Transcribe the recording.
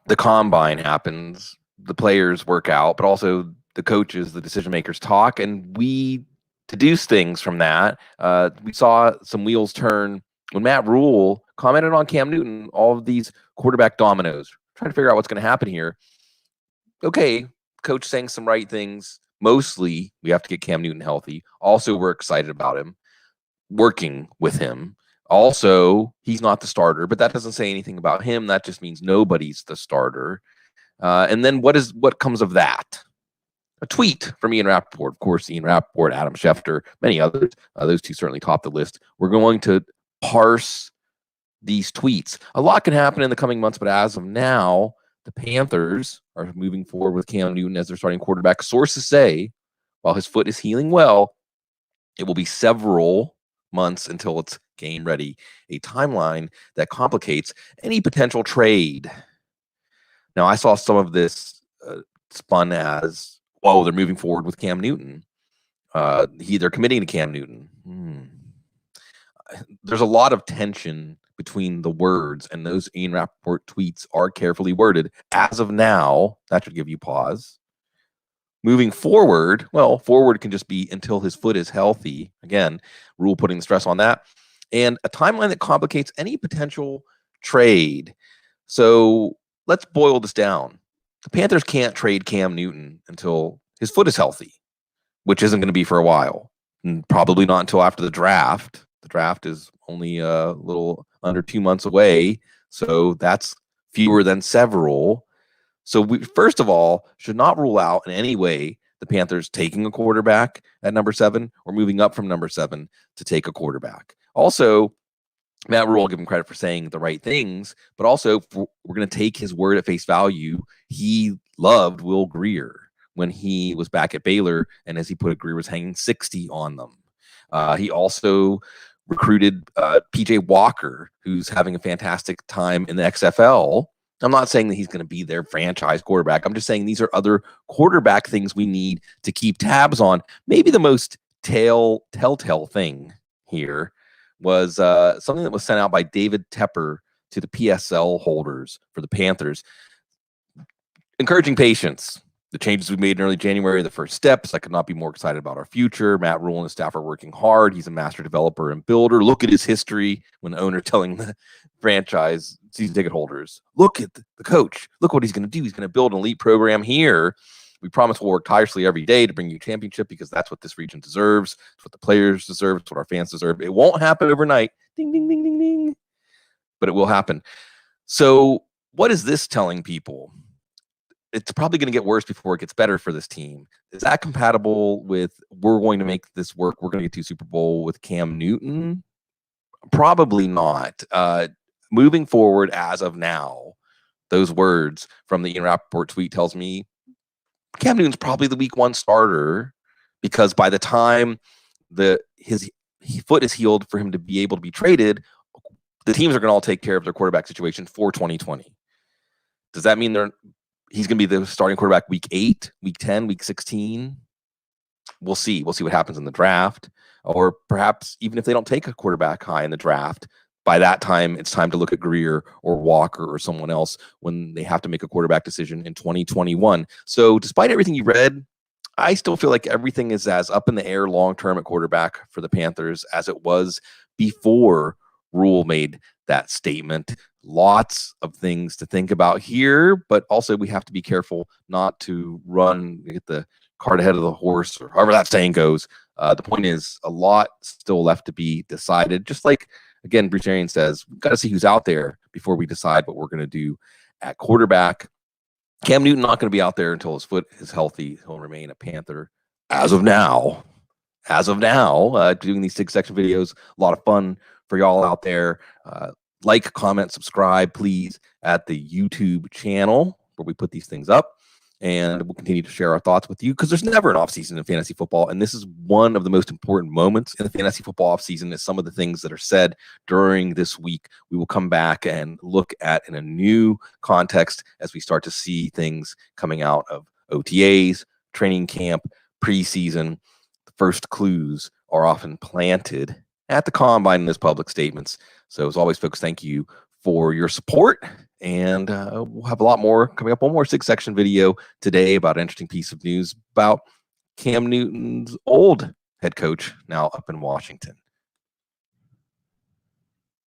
the combine happens, the players work out, but also the coaches, the decision makers talk, and we deduce things from that. We saw some wheels turn when Matt Rule commented on Cam Newton, all of these quarterback dominoes, trying to figure out what's going to happen here. Okay, coach saying some right things. Mostly, we have to get Cam Newton healthy. Also, we're excited about him, working with him. Also, he's not the starter, but that doesn't say anything about him. That just means nobody's the starter. And then what comes of that? A tweet from Ian Rappaport. Of course, Ian Rappaport, Adam Schefter, many others. Those two certainly top the list. We're going to parse these tweets. A lot can happen in the coming months, but as of now, the Panthers are moving forward with Cam Newton as their starting quarterback. Sources say, while his foot is healing well, it will be several months until it's game ready, a timeline that complicates any potential trade. Now, I saw some of this spun as, well, they're moving forward with Cam Newton. They're committing to Cam Newton. There's a lot of tension between the words, and those Ian Rappaport tweets are carefully worded. As of now, that should give you pause. Moving forward, well, forward can just be until his foot is healthy. Again, Rule putting the stress on that. And a timeline that complicates any potential trade. So let's boil this down. The Panthers can't trade Cam Newton until his foot is healthy, which isn't going to be for a while. And probably not until after the draft. The draft is only a little under 2 months away. So that's fewer than several. So we, first of all, should not rule out in any way the Panthers taking a quarterback at number 7 or moving up from number 7 to take a quarterback. Also, Matt Rule, give him credit for saying the right things, but also we're going to take his word at face value. He loved Will Grier when he was back at Baylor, and as he put it, Grier was hanging 60 on them. He also recruited PJ Walker, who's having a fantastic time in the XFL. I'm not saying that he's going to be their franchise quarterback. I'm just saying these are other quarterback things we need to keep tabs on. Maybe the most telltale thing here was something that was sent out by David Tepper to the PSL holders for the Panthers, encouraging patience. The changes we made in early January are the first steps. I could not be more excited about our future. Matt Rule and his staff are working hard. He's a master developer and builder. Look at his history when the owner telling the franchise season ticket holders, look at the coach. Look what he's going to do. He's going to build an elite program here. We promise we'll work tirelessly every day to bring you a championship because that's what this region deserves. It's what the players deserve. It's what our fans deserve. It won't happen overnight. Ding, ding, ding, ding, ding. But it will happen. So what is this telling people? It's probably going to get worse before it gets better for this team. Is that compatible with we're going to make this work? We're going to get to Super Bowl with Cam Newton? Probably not. Moving forward as of now, those words from the Ian Rappaport tweet tells me Cam Newton's probably the week 1 starter because by the time his foot is healed for him to be able to be traded, the teams are going to all take care of their quarterback situation for 2020. Does that mean he's going to be the starting quarterback week 8, week 10, week 16? We'll see. We'll see what happens in the draft. Or perhaps even if they don't take a quarterback high in the draft, by that time, it's time to look at Grier or Walker or someone else when they have to make a quarterback decision in 2021. So despite everything you read, I still feel like everything is as up in the air long-term at quarterback for the Panthers as it was before Rule made that statement. Lots of things to think about here, but also we have to be careful not to get the cart ahead of the horse, or however that saying goes. The point is a lot still left to be decided. Just like, again, Bruce Arians says, we've got to see who's out there before we decide what we're going to do at quarterback. Cam Newton not going to be out there until his foot is healthy. He'll remain a Panther as of now. Doing these 6-section videos, a lot of fun for y'all out there. Like, comment, subscribe, please, at the YouTube channel where we put these things up. And we'll continue to share our thoughts with you because there's never an offseason in fantasy football. And this is one of the most important moments in the fantasy football offseason is some of the things that are said during this week. We will come back and look at in a new context as we start to see things coming out of OTAs, training camp, preseason. The first clues are often planted at the combine in those public statements. So as always, folks, thank you for your support And we'll have a lot more coming up. One more 6-section video today about an interesting piece of news about Cam Newton's old head coach now up in Washington.